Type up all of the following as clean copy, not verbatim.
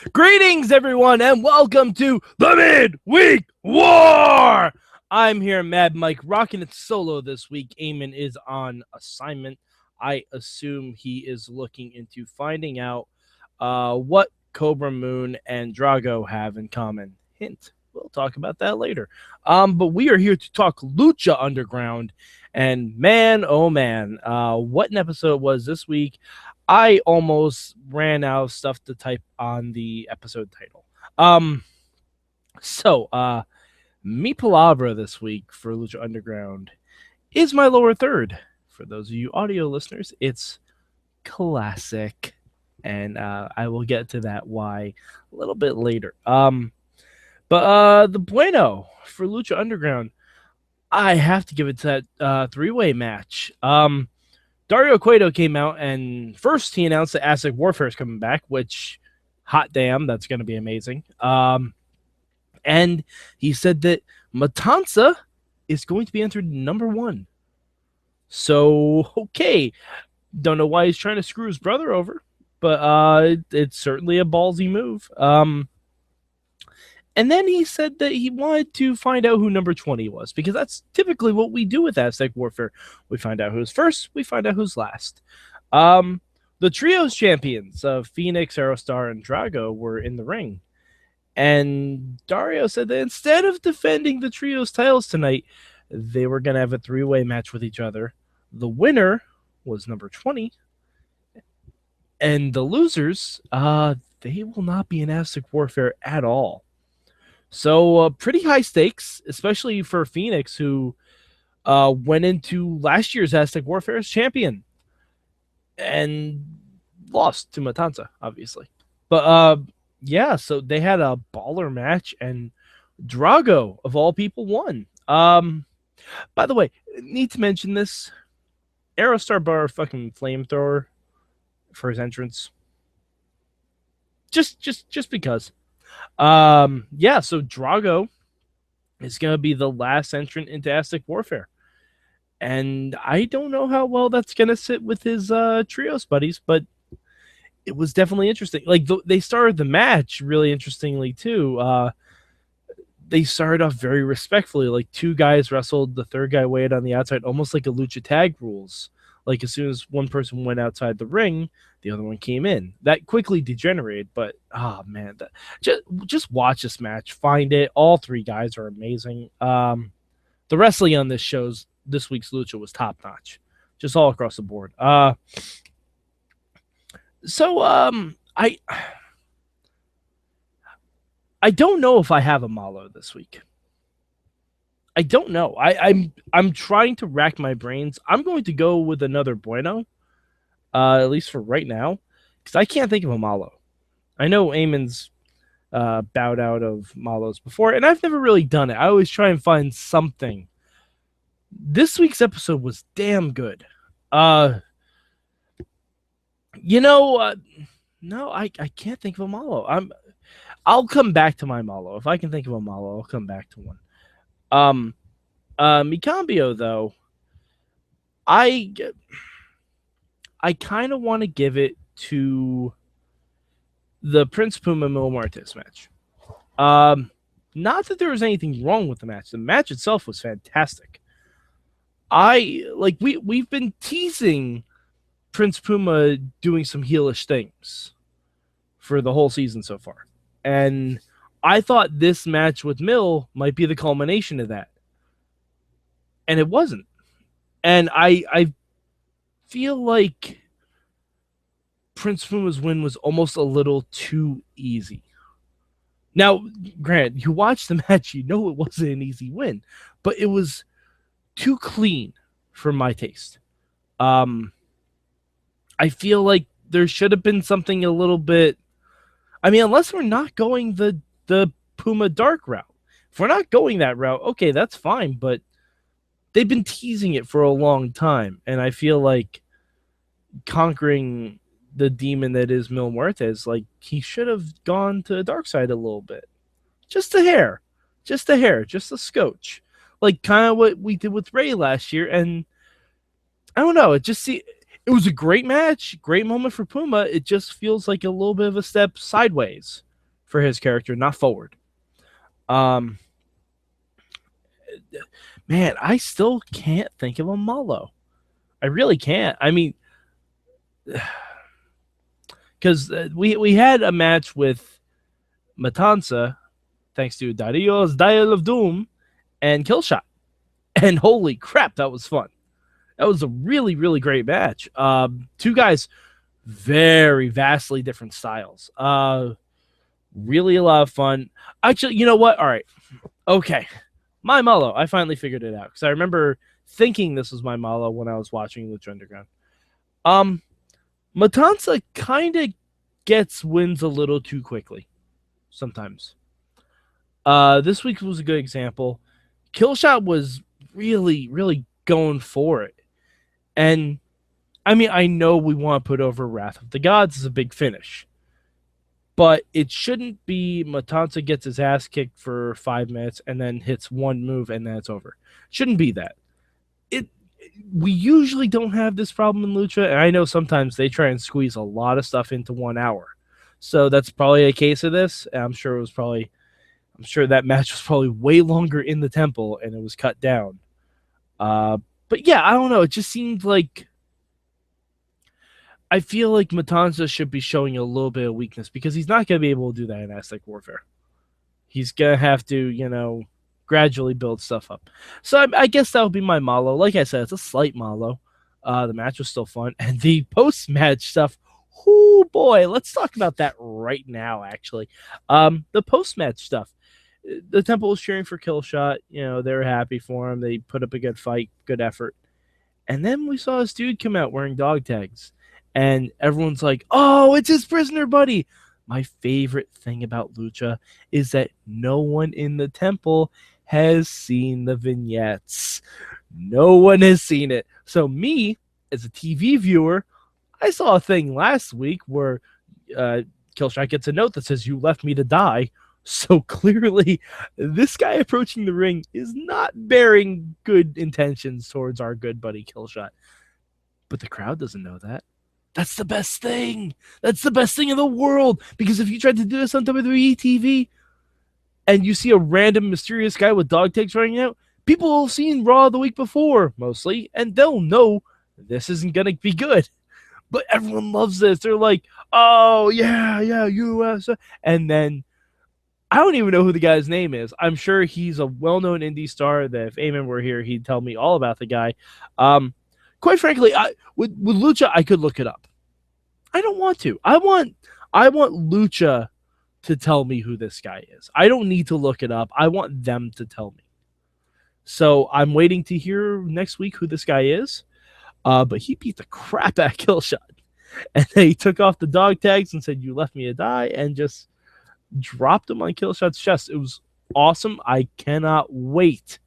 Greetings, everyone, and welcome to the Midweek War! I'm here, Mad Mike, rocking it solo this week. Eamon is on assignment. I assume he is looking into finding out what Cobra Moon and Drago have in common. Hint, we'll talk about that later. But we are here to talk Lucha Underground, and man, oh man, what an episode it was this week. I almost ran out of stuff to type on the episode title. Mi Palabra this week for Lucha Underground is my lower third. For those of you audio listeners, it's classic. And I will get to that why a little bit later. But the bueno for Lucha Underground, I have to give it to that three-way match. Dario Cueto came out, and first he announced that Aztec Warfare is coming back, which, hot damn, that's going to be amazing. And he said that Matanza is going to be entered number 1. So, okay. Don't know why he's trying to screw his brother over, but it's certainly a ballsy move. And then he said that he wanted to find out who number 20 was, because that's typically what we do with Aztec Warfare. We find out who's first, we find out who's last. The trios champions of Phoenix, Aerostar, and Drago were in the ring. And Dario said that instead of defending the trios titles tonight, they were going to have a three-way match with each other. The winner was number 20. And the losers, they will not be in Aztec Warfare at all. So pretty high stakes, especially for Phoenix, who went into last year's Aztec Warfare as champion and lost to Matanza, obviously. But yeah, so they had a baller match, and Drago, of all people, won. By the way, need to mention this. Aerostar bar fucking flamethrower for his entrance. Just because. Yeah, so Drago is going to be the last entrant into Aztec Warfare. And I don't know how well that's going to sit with his trios buddies, but it was definitely interesting. Like, they started the match really interestingly, too. They started off very respectfully. Like, 2 guys wrestled, the third guy waited on the outside, almost like a lucha tag rules. Like, as soon as one person went outside the ring, the other one came in. That quickly degenerated, but, oh, man. Just watch this match. Find it. All 3 guys are amazing. The wrestling on this week's Lucha was top-notch. Just all across the board. I don't know if I have a Malo this week. I don't know. I'm trying to rack my brains. I'm going to go with another bueno, at least for right now, because I can't think of a Malo. I know Eamon's bowed out of Malos before, and I've never really done it. I always try and find something. This week's episode was damn good. No, I can't think of a Malo. I'll come back to my Malo. If I can think of a Malo, I'll come back to one. Mikambio, though, I kind of want to give it to the Prince Puma Muertes match. Not that there was anything wrong with the match. The match itself was fantastic. We've been teasing Prince Puma doing some heelish things for the whole season so far. And I thought this match with Mill might be the culmination of that. And it wasn't. And I feel like Prince Puma's win was almost a little too easy. Now, granted, you watch the match, you know it wasn't an easy win, but it was too clean for my taste. I feel like there should have been something a little bit... I mean, unless we're not going the Puma Dark route. If we're not going that route, okay, that's fine, but they've been teasing it for a long time, and I feel like conquering the demon that is Mil Muertes, like, he should have gone to the dark side a little bit. Just a hair. Just a scotch. Like, kind of what we did with Rey last year, and I don't know, it was a great match, great moment for Puma. It just feels like a little bit of a step sideways for his character, not forward. Um, man, I still can't think of a Malo. I really can't. I mean, because we had a match with Matanza, thanks to Dario's Dial of Doom and Killshot, and holy crap, that was fun. That was a really, really great match. Two guys, very vastly different styles. Really a lot of fun. Actually, you know what? All right. Okay. My Malo. I finally figured it out because I remember thinking this was my Malo when I was watching Lucha Underground. Matanza kind of gets wins a little too quickly sometimes. This week was a good example. Killshot was really, really going for it. And I mean, I know we want to put over Wrath of the Gods as a big finish, but it shouldn't be Matanza gets his ass kicked for 5 minutes and then hits one move and then it's over. Shouldn't be that. We usually don't have this problem in Lucha, and I know sometimes they try and squeeze a lot of stuff into 1 hour. So that's probably a case of this. I'm sure that match was probably way longer in the temple and it was cut down. But yeah, I don't know. It just seemed like I feel like Matanza should be showing a little bit of weakness because he's not going to be able to do that in Aztec Warfare. He's going to have to, gradually build stuff up. So I guess that would be my Malo. Like I said, it's a slight Malo. The match was still fun. And the post-match stuff, oh boy, let's talk about that right now, actually. The post-match stuff. The Temple was cheering for Killshot. They were happy for him. They put up a good fight, good effort. And then we saw this dude come out wearing dog tags. And everyone's like, oh, it's his prisoner buddy. My favorite thing about Lucha is that no one in the Temple has seen the vignettes. No one has seen it. So me, as a TV viewer, I saw a thing last week where Killshot gets a note that says, you left me to die. So clearly, this guy approaching the ring is not bearing good intentions towards our good buddy Killshot. But the crowd doesn't know that. That's the best thing. That's the best thing in the world. Because if you tried to do this on WWE TV and you see a random mysterious guy with dog tags running out, people will have seen Raw the week before, mostly, and they'll know this isn't going to be good. But everyone loves this. They're like, oh, yeah, USA. And then I don't even know who the guy's name is. I'm sure he's a well-known indie star that if Eamon were here, he'd tell me all about the guy. Quite frankly, with Lucha, I could look it up. I don't want to. I want Lucha to tell me who this guy is. I don't need to look it up. I want them to tell me. So I'm waiting to hear next week who this guy is. But he beat the crap out of Killshot. And then he took off the dog tags and said, you left me to die, and just dropped him on Killshot's chest. It was awesome. I cannot wait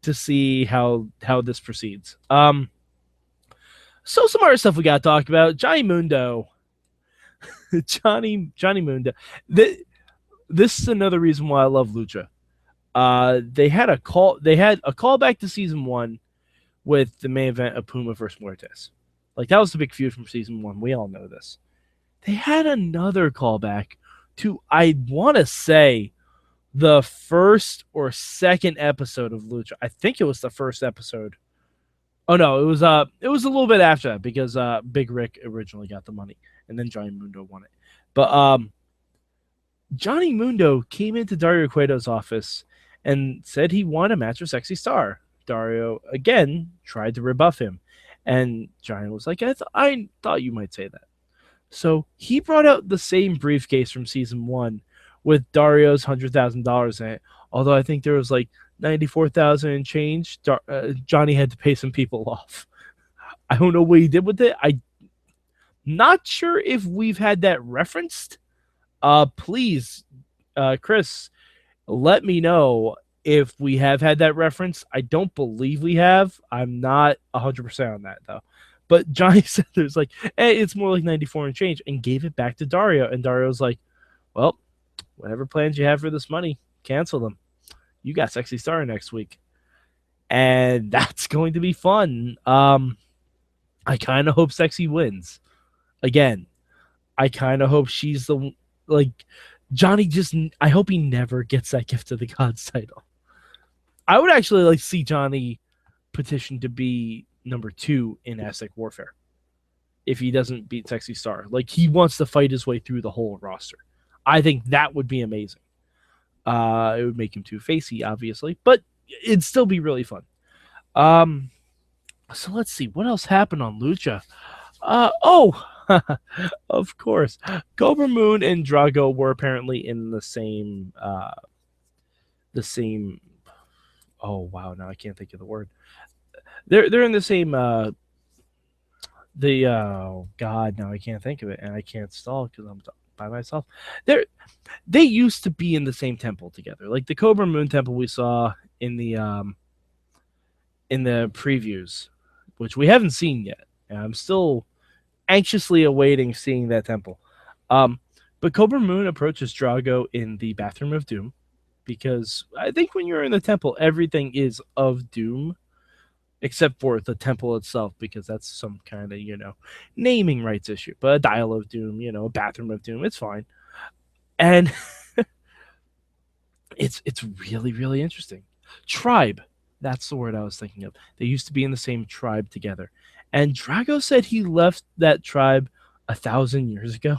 to see how this proceeds. So some other stuff we got to talk about. Johnny Mundo. Johnny Mundo. This is another reason why I love Lucha. They had a callback to season 1 with the main event of Puma versus Muertes. Like, that was the big feud from season 1. We all know this. They had another callback to, I want to say, the first or second episode of Lucha. I think it was the first episode. Oh no, it was a little bit after that because Big Rick originally got the money and then Johnny Mundo won it. But Johnny Mundo came into Dario Cueto's office and said he wanted a match with Sexy Star. Dario again tried to rebuff him, and Johnny was like, I thought you might say that. So he brought out the same briefcase from season 1 with Dario's $100,000 in it. Although I think there was like 94,000 and change. Johnny had to pay some people off. I don't know what he did with it. I'm not sure if we've had that referenced. Please, Chris, let me know if we have had that reference. I don't believe we have. I'm not 100% on that though. But Johnny said there's like, hey, it's more like 94 and change, and gave it back to Dario. And Dario's like, well, whatever plans you have for this money, cancel them. You got Sexy Star next week. And that's going to be fun. I kind of hope Sexy wins. Again, I kind of hope she's the, like, Johnny I hope he never gets that Gift of the Gods title. I would actually like to see Johnny petition to be number 2 in Aztec Warfare if he doesn't beat Sexy Star. Like, he wants to fight his way through the whole roster. I think that would be amazing. It would make him too facey, obviously, but it'd still be really fun. So let's see what else happened on Lucha. Of course, Cobra Moon and Drago were apparently in the same. Oh wow! Now I can't think of the word. They're in the same. Oh god! Now I can't think of it, and I can't stall because I'm by myself. They used to be in the same temple together, like the Cobra Moon temple we saw in the previews, which we haven't seen yet. And I'm still anxiously awaiting seeing that temple. But Cobra Moon approaches Drago in the Bathroom of Doom, because I think when you're in the temple, everything is of Doom, except for the temple itself, because that's some kind of, naming rights issue. But a Dial of Doom, a Bathroom of Doom, it's fine. And it's really, really interesting. Tribe, that's the word I was thinking of. They used to be in the same tribe together. And Drago said he left that tribe 1,000 years ago,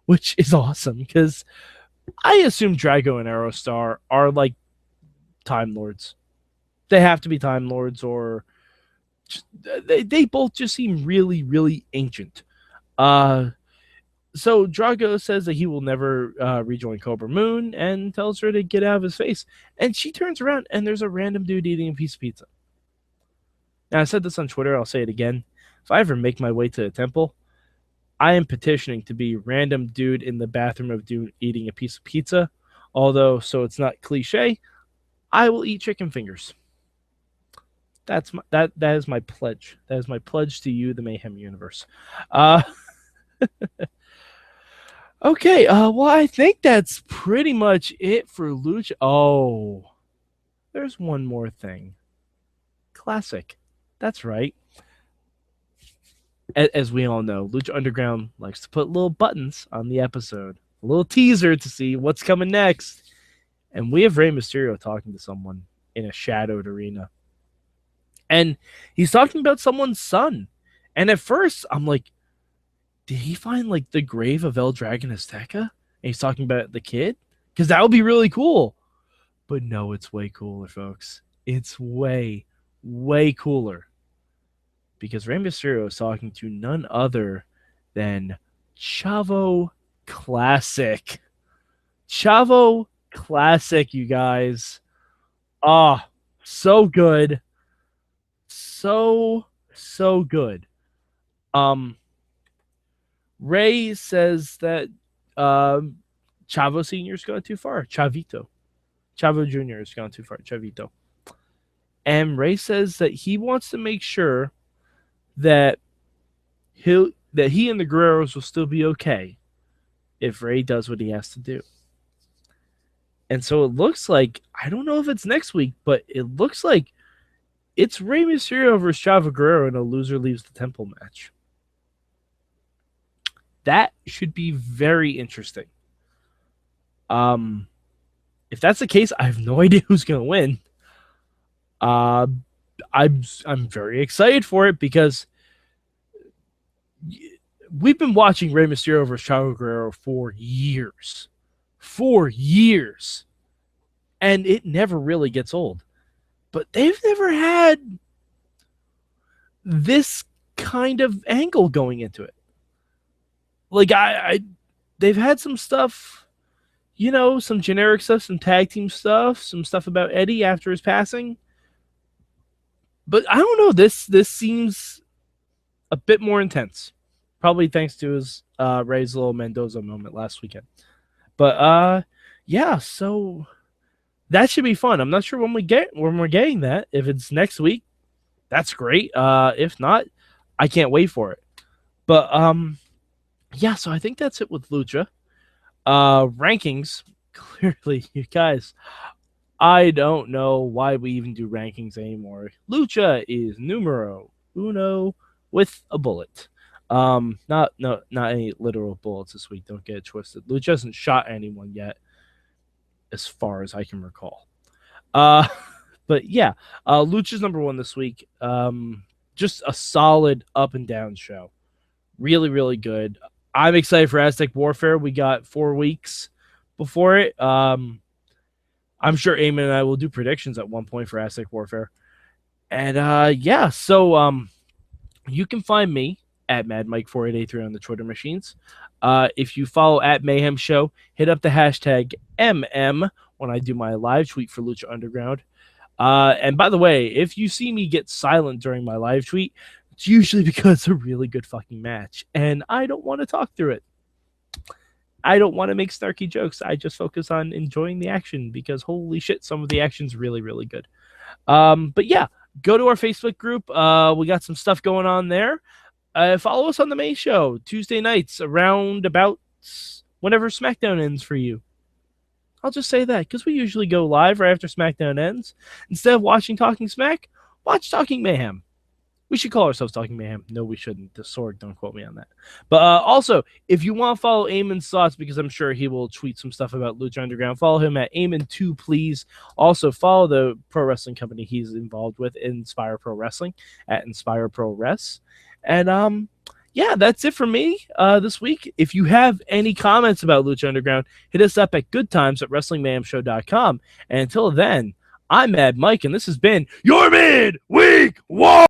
which is awesome, because I assume Drago and Aerostar are like Time Lords. They have to be Time Lords, or they both just seem really, really ancient. So Drago says that he will never rejoin Cobra Moon and tells her to get out of his face. And she turns around and there's a random dude eating a piece of pizza. Now, I said this on Twitter, I'll say it again. If I ever make my way to the temple, I am petitioning to be random dude in the Bathroom of Doom eating a piece of pizza. Although, so it's not cliche, I will eat chicken fingers. That is my pledge. That is my pledge to you, the Mayhem Universe. Okay, well, I think that's pretty much it for Lucha. Oh, there's one more thing. Classic. That's right. As we all know, Lucha Underground likes to put little buttons on the episode. A little teaser to see what's coming next. And we have Rey Mysterio talking to someone in a shadowed arena. And he's talking about someone's son. And at first, I'm like, did he find like the grave of El Dragon Azteca? And he's talking about the kid? Because that would be really cool. But no, it's way cooler, folks. It's way, way cooler. Because Rey Mysterio is talking to none other than Chavo Classic. Chavo Classic, you guys. Ah, so good. So good. Ray says that Chavo Sr.'s gone too far. Chavito. Chavo Jr. has gone too far. Chavito. And Ray says that he wants to make sure that he and the Guerreros will still be okay if Ray does what he has to do. And so it looks like, I don't know if it's next week, but it looks like it's Rey Mysterio versus Chavo Guerrero in a loser leaves the temple match. That should be very interesting. If that's the case, I have no idea who's going to win. I'm very excited for it, because we've been watching Rey Mysterio versus Chavo Guerrero for years. 4 years. And it never really gets old. But they've never had this kind of angle going into it. Like, they've had some stuff, some generic stuff, some tag team stuff, some stuff about Eddie after his passing. But I don't know, this seems a bit more intense. Probably thanks to his Rey's little Mendoza moment last weekend. But yeah, so that should be fun. I'm not sure when we're getting that. If it's next week, that's great. If not, I can't wait for it. But yeah, so I think that's it with Lucha. Rankings, clearly, you guys, I don't know why we even do rankings anymore. Lucha is numero uno with a bullet. Not any literal bullets this week. Don't get it twisted. Lucha hasn't shot anyone yet, as far as I can recall. But yeah, Lucha's number one this week. Just a solid up and down show. Really, really good. I'm excited for Aztec Warfare. We got 4 weeks before it. I'm sure Eamon and I will do predictions at one point for Aztec Warfare. And yeah, so you can find me at MadMike4883 on the Twitter machines. If you follow at Mayhem Show, hit up the hashtag MM when I do my live tweet for Lucha Underground. And by the way, if you see me get silent during my live tweet, it's usually because it's a really good fucking match, and I don't want to talk through it. I don't want to make snarky jokes. I just focus on enjoying the action because holy shit, some of the action's really, really good. But yeah, go to our Facebook group. We got some stuff going on there. Follow us on the main show Tuesday nights around about whenever SmackDown ends for you. I'll just say that because we usually go live right after SmackDown ends. Instead of watching Talking Smack, watch Talking Mayhem. We should call ourselves Talking Mayhem. No, we shouldn't. The Sword, don't quote me on that. But also, if you want to follow Eamon's thoughts, because I'm sure he will tweet some stuff about Lucha Underground, follow him at Eamon2, please. Also, follow the pro wrestling company he's involved with, Inspire Pro Wrestling, at Inspire Pro Res. And yeah, that's it for me this week. If you have any comments about Lucha Underground, hit us up at goodtimes@wrestlingmayhemshow.com. And until then, I'm Mad Mike, and this has been your Midweek War.